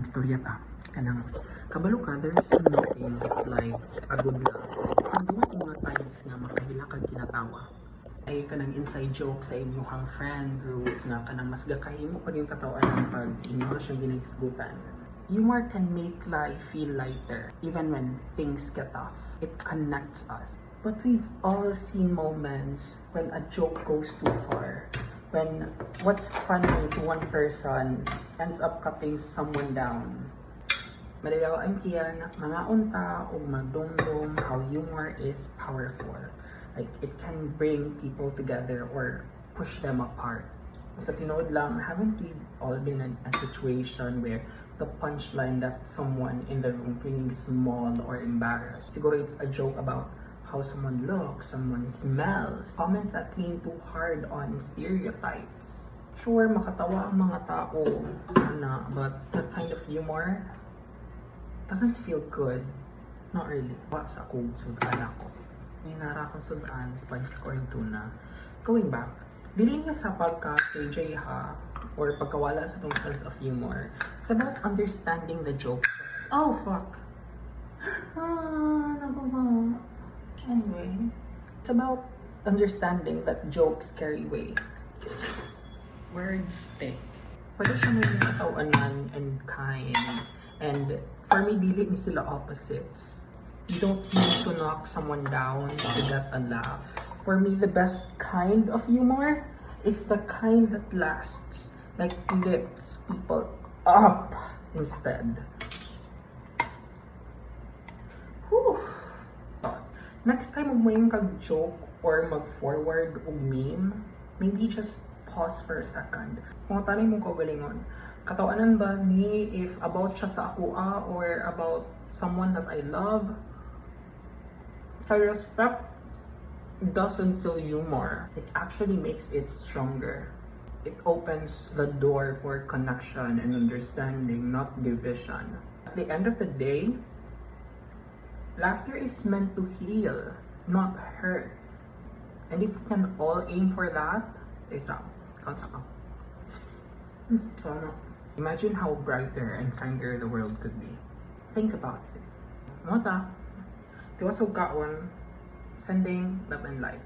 istorya ta. Kanang kabalo ka, there's nothing like a good laugh. Ang duwa ko mga times nga makahila kag kinatawa ay kanang inside joke sa inyong friend group nga kanang mas gakahimo pag yung katawan pag inyo siyang ginahisgutan. Humor can make life feel lighter even when things get tough. It connects us. But we've all seen moments when a joke goes too far. When what's funny to one person ends up cutting someone down. Madayaw ang kiyan, mga unta o magdumdum how humor is powerful. Like, it can bring people together or push them apart. Sa tinood lang, haven't we all been in a situation where the punchline left someone in the room feeling small or embarrassed? Siguro it's a joke about how someone looks, someone smells. Comment that lean too hard on stereotypes. Sure, makatawa ang mga tao, but that kind of humor doesn't feel good. Not really. Wa sa akong sudan ako. Ninara akong sudan, spicy corn tuna. Going back, dili niya sa pagka-KJ ha, or pagkawala sa itong sense of humor. It's about understanding the joke. Oh, fuck! Nagubo. Anyway, it's about understanding that jokes carry weight. Words stick. Pwede siya may natawanan and kind. And for me, dili ni sila opposites. You don't need to knock someone down to get a laugh. For me, the best kind of humor is the kind that lasts. Like, lifts people up instead. Whew. Next time mo yung kag-joke or mag-forward o meme, maybe just pause for a second. Kung tanay mo kagalingon, katawanan ba ni if about siya sa akua or about someone that I love? I respect doesn't feel humor. It actually makes it stronger. It opens the door for connection and understanding, not division. At the end of the day, laughter is meant to heal, not hurt. And if we can all aim for that, isa, kansa ka. So, imagine how brighter and kinder the world could be. Think about it. Mota, tiwasog kaon, sending love and light.